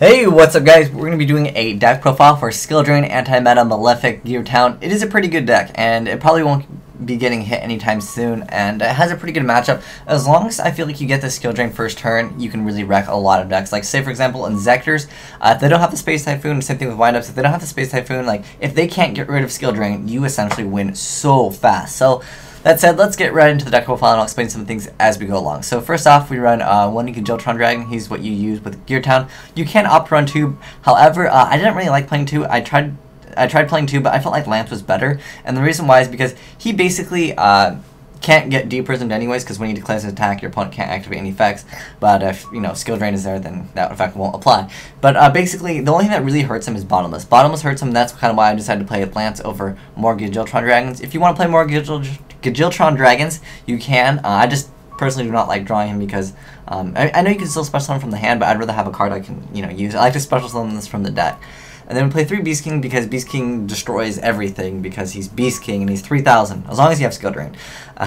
Hey, what's up guys? We're going to be doing a deck profile for Skill Drain Anti-Meta Malefic Geartown. It is a pretty good deck, and it probably won't be getting hit anytime soon, and it has a pretty good matchup. As long as I feel like you get the Skill Drain first turn, you can really wreck a lot of decks. Like, say for example, Inzectors, if they don't have the Space Typhoon, same thing with Windups, if they don't have the Space Typhoon, like, if they can't get rid of Skill Drain, you essentially win so fast. So, that said, let's get right into the deck profile and I'll explain some things as we go along. So first off, we run one Geartown Dragon. He's what you use with Geartown. You can opt run 2. However, I didn't really like playing 2. I tried playing 2, but I felt like Lance was better. And the reason why is because he basically can't get de-prisoned anyways, because when he declares an attack, your opponent can't activate any effects. But if, you know, Skill Drain is there, then that effect won't apply. But basically, the only thing that really hurts him is Bottomless. Bottomless hurts him, that's kind of why I decided to play Lance over more Geartown Dragons. If you want to play more Geartown Dragons, you can. I just personally do not like drawing him because I know you can still special summon from the hand, but I'd rather have a card I can, you know, use. I like to special summon this from the deck. And then we play 3 Beast King because Beast King destroys everything because he's Beast King and he's 3,000, as long as you have Skill Drain.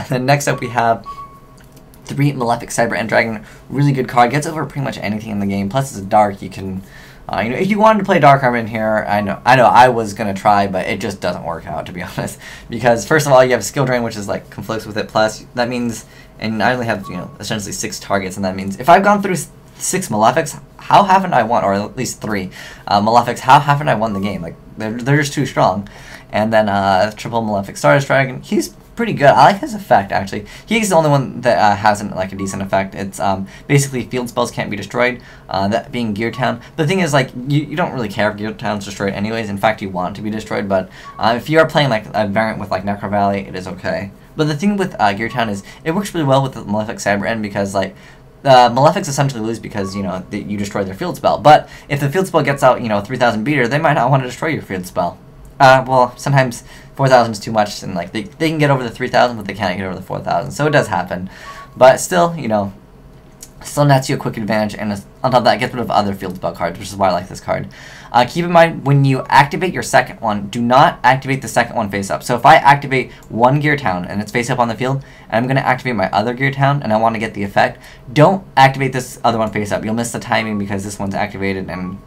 Then next up we have 3 Malefic Cyber End Dragon. Really good card, gets over pretty much anything in the game. Plus it's dark, you can, you know, if you wanted to play Dark Armor in here, I know I was gonna try, but it just doesn't work out, to be honest. Because first of all, you have Skill Drain, which is like conflicts with it. Plus that means, and I only have, you know, essentially 6 targets, and that means if I've gone through 6 Malefics, how haven't I won, or at least 3 Malefics, how haven't I won the game? Like, they're just too strong. And then triple Malefic Stardust Dragon, he's pretty good. I like his effect, actually. He's the only one that hasn't, like, a decent effect. It's basically field spells can't be destroyed, that being Geartown. The thing is, like, you don't really care if Geartown's destroyed anyways. In fact, you want it to be destroyed, but if you are playing, like, a variant with, like, Necro Valley, it is okay. But the thing with Geartown is, it works really well with the Malefic Cyber End because, like, Malefics essentially lose because, you know, you destroy their field spell. But if the field spell gets out, you know, 3,000 beater, they might not want to destroy your field spell. Well, sometimes 4,000 is too much, and like they can get over the 3,000, but they can't get over the 4,000. So it does happen. But still, you know, still nets you a quick advantage, and on top of that, it gets rid of other field spell cards, which is why I like this card. Keep in mind, when you activate your second one, do not activate the second one face up. So if I activate one Geartown and it's face up on the field, and I'm going to activate my other Geartown and I want to get the effect, don't activate this other one face up. You'll miss the timing because this one's activated and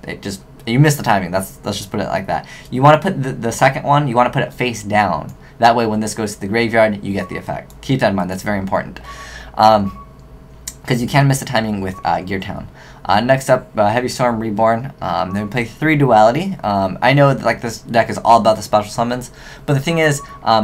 you miss the timing. Let's just put it like that. You want to put the second one, you want to put it face down. That way when this goes to the graveyard, you get the effect. Keep that in mind, that's very important. Because you can miss the timing with Geartown. Next up, Heavy Storm Reborn. Then we play 3 Duality. I know that, like, this deck is all about the special summons, but the thing is,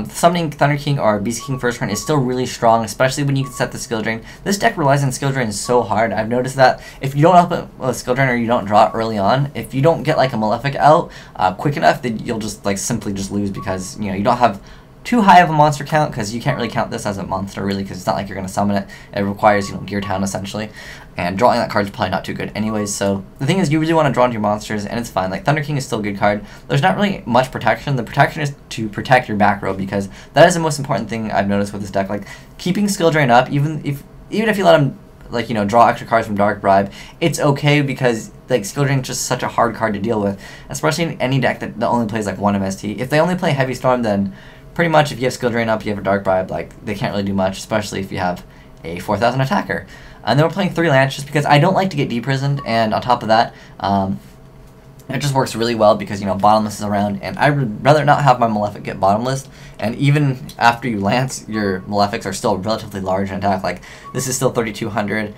summoning Thunder King or Beast King first turn is still really strong, especially when you can set the Skill Drain. This deck relies on Skill Drain so hard. I've noticed that if you don't up it with Skill Drain or you don't draw it early on, if you don't get like a Malefic out quick enough, then you'll just like simply just lose because, you know, you don't have too high of a monster count, because you can't really count this as a monster really, because it's not like you're going to summon it. It requires, you know, Geartown essentially, and drawing that card is probably not too good anyways. So the thing is, you really want to draw into your monsters, and it's fine. Like, Thunder King is still a good card. There's not really much protection. The protection is to protect your back row, because that is the most important thing I've noticed with this deck. Like, keeping Skill Drain up, even if you let him, like, you know, draw extra cards from Dark Bribe, it's okay, because like Skill Drain is just such a hard card to deal with, especially in any deck that only plays like 1 MST. If they only play Heavy Storm, then pretty much if you have Skill Drain up, you have a Dark Bribe, like, they can't really do much, especially if you have a 4,000 attacker. And then we're playing 3 Lance just because I don't like to get de-prisoned, and on top of that, it just works really well because, you know, Bottomless is around, and I would rather not have my Malefic get Bottomless, and even after you Lance, your Malefics are still relatively large in attack. Like, this is still 3,200,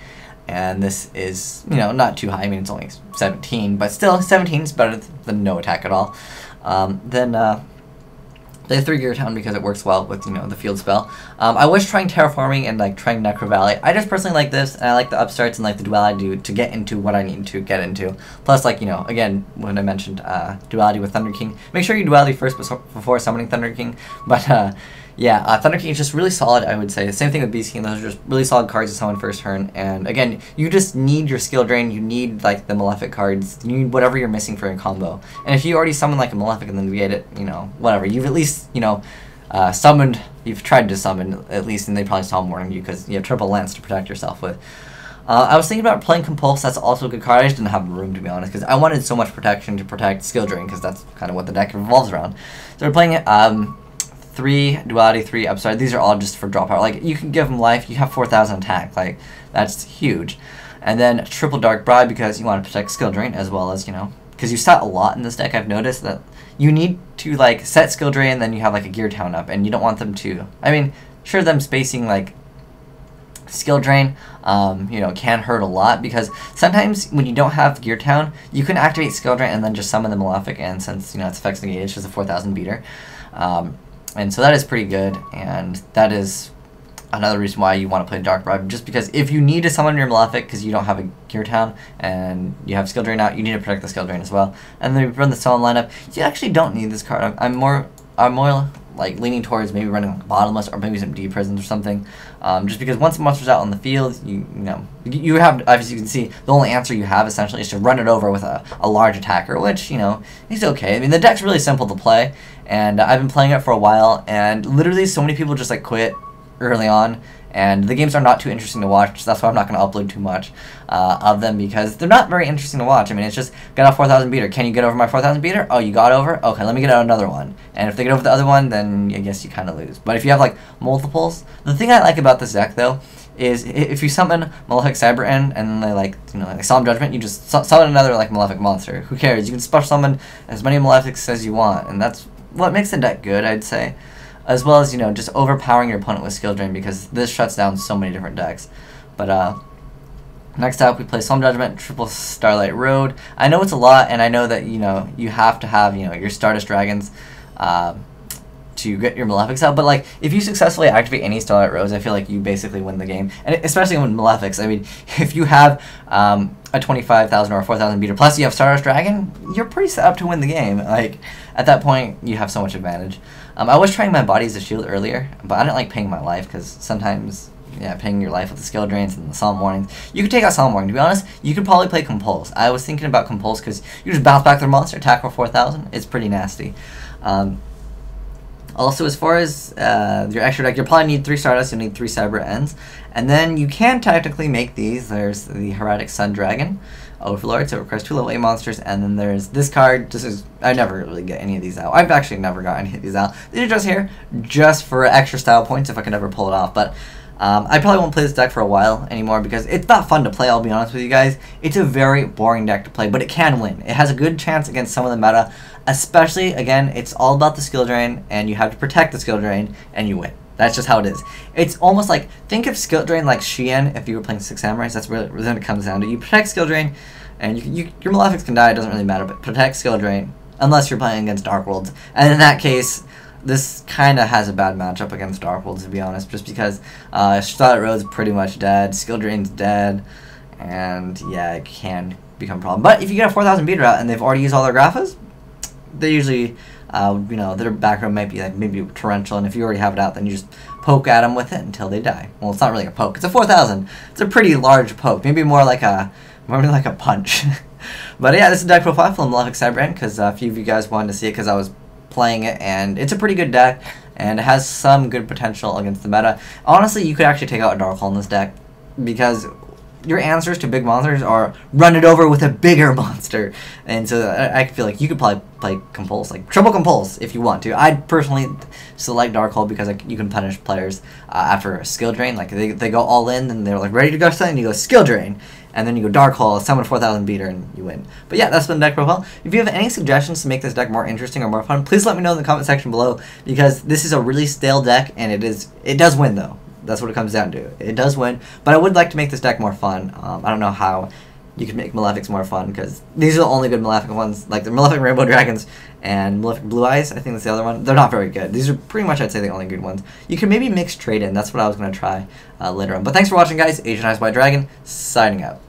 and this is, you know, not too high. I mean, it's only 17, but still, 17 is better than no attack at all. Play 3 Geartown because it works well with, you know, the field spell. I was trying Terraforming and, like, trying Necro Valley. I just personally like this, and I like the upstarts and, like, the Duality to get into what I need to get into. Plus, like, you know, again, when I mentioned Duality with Thunder King, make sure you Duality first before summoning Thunder King. But, yeah, Thunder King is just really solid, I would say. The same thing with Beast King. Those are just really solid cards to summon first turn. And, again, you just need your Skill Drain. You need, like, the Malefic cards. You need whatever you're missing for your combo. And if you already summon, like, a Malefic and then you get it, you know, whatever. You've at least, you know, summoned. You've tried to summon, at least, and they probably saw more than you because you have Triple Lance to protect yourself with. I was thinking about playing Compulse. That's also a good card. I just didn't have room, to be honest, because I wanted so much protection to protect Skill Drain, because that's kind of what the deck revolves around. So we're playing it. 3 Duality, 3 Upstart. These are all just for draw power. Like, you can give them life. You have 4,000 attack. Like, that's huge. And then triple Dark Bribe because you want to protect skill drain as well as, you know, because you set a lot in this deck. I've noticed that you need to like set skill drain and then you have like a Geartown up, and you don't want them to. I mean, sure, them spacing like skill drain, you know, can hurt a lot because sometimes when you don't have Geartown, you can activate skill drain and then just summon the Malefic, and since, you know, its effects negate, it's just a 4,000 beater, and so that is pretty good, and that is another reason why you want to play Dark Bribe, just because if you need to summon your Malefic because you don't have a Geartown and you have skill drain out, you need to protect the skill drain as well. And then if you run the summon lineup, you actually don't need this card. I'm more like leaning towards maybe running like bottomless or maybe some deep prisons or something, just because once the monster's out on the field, you know you have, as you can see, the only answer you have essentially is to run it over with a large attacker, which, you know, is okay. I mean, the deck's really simple to play, and I've been playing it for a while, and literally so many people just like quit early on, and the games are not too interesting to watch, so that's why I'm not going to upload too much of them, because they're not very interesting to watch. I mean, it's just, get a 4,000 beater. Can you get over my 4,000 beater? Oh, you got over? Okay, let me get out another one. And if they get over the other one, then I guess you kind of lose. But if you have, like, multiples, the thing I like about this deck, though, is if you summon Malefic Cyber End, and then they, like, you know, like Solemn Judgment, you just summon another, like, Malefic monster. Who cares? You can special summon as many Malefics as you want, and that's what makes the deck good, I'd say. As well as, you know, just overpowering your opponent with skill drain, because this shuts down so many different decks. But next up we play Solemn Judgment, triple Starlight Road. I know it's a lot, and I know that, you know, you have to have, you know, your Stardust Dragons to get your Malefics out, but like if you successfully activate any Starlight Roads, I feel like you basically win the game. And especially with Malefics, I mean, if you have a 25,000 or a 4,000 beater plus you have Stardust Dragon, you're pretty set up to win the game. Like at that point, you have so much advantage. I was trying my body as a shield earlier, but I didn't like paying my life because sometimes, yeah, paying your life with the skill drains and the Solemn Warnings. You could take out Solemn Warning. To be honest, you could probably play Compulse. I was thinking about Compulse because you just bounce back their monster, attack for 4,000. It's pretty nasty. Also, as far as your extra deck, you'll probably need 3 Stardust, you'll need 3 Cyber Ends. And then you can technically make these. There's the Heretic Sun Dragon Overlord, so it requires 2 level 8 monsters. And then there's this card. This is, I never really get any of these out. I've actually never got any of these out. These are just here, just for extra style points if I can ever pull it off. But I probably won't play this deck for a while anymore because it's not fun to play, I'll be honest with you guys. It's a very boring deck to play, but it can win. It has a good chance against some of the meta, especially, again, it's all about the skill drain, and you have to protect the skill drain, and you win. That's just how it is. It's almost like, think of skill drain like Shien if you were playing 6 Samurais. That's really what it comes down to. You protect skill drain, and your Malefics can die, it doesn't really matter, but protect skill drain, unless you're playing against Dark Worlds. And in that case, this kind of has a bad matchup against Dark Worlds, to be honest, just because Starlight Road's pretty much dead, skill drain's dead, and yeah, it can become a problem. But if you get a 4,000 beater out and they've already used all their Graphas, they usually, you know, their back row might be like maybe torrential, and if you already have it out, then you just poke at them with it until they die. Well, it's not really a poke; it's a 4,000. It's a pretty large poke, maybe more like a punch. But yeah, this is deck profile from Malefic Cyber End because a few of you guys wanted to see it because I was playing it, and it's a pretty good deck, and it has some good potential against the meta. Honestly, you could actually take out a Dark Hole in this deck because your answers to big monsters are run it over with a bigger monster, and so I feel like you could probably play Compulse, like triple Compulse if you want to. I'd personally select Dark Hole because you can punish players after a skill drain. Like they go all in and they're like ready to go something, you go skill drain, and then you go Dark Hole, summon 4,000 beater, and you win. But yeah, that's been deck profile. If you have any suggestions to make this deck more interesting or more fun, please let me know in the comment section below, because this is a really stale deck, and it does win though. That's what it comes down to. It does win, but I would like to make this deck more fun. I don't know how you can make Malefics more fun, because these are the only good Malefic ones. Like the Malefic Rainbow Dragons and Malefic Blue Eyes, I think that's the other one. They're not very good. These are pretty much, I'd say, the only good ones. You can maybe mix trade in. That's what I was going to try later on. But thanks for watching, guys. Asian Eyes White Dragon, signing out.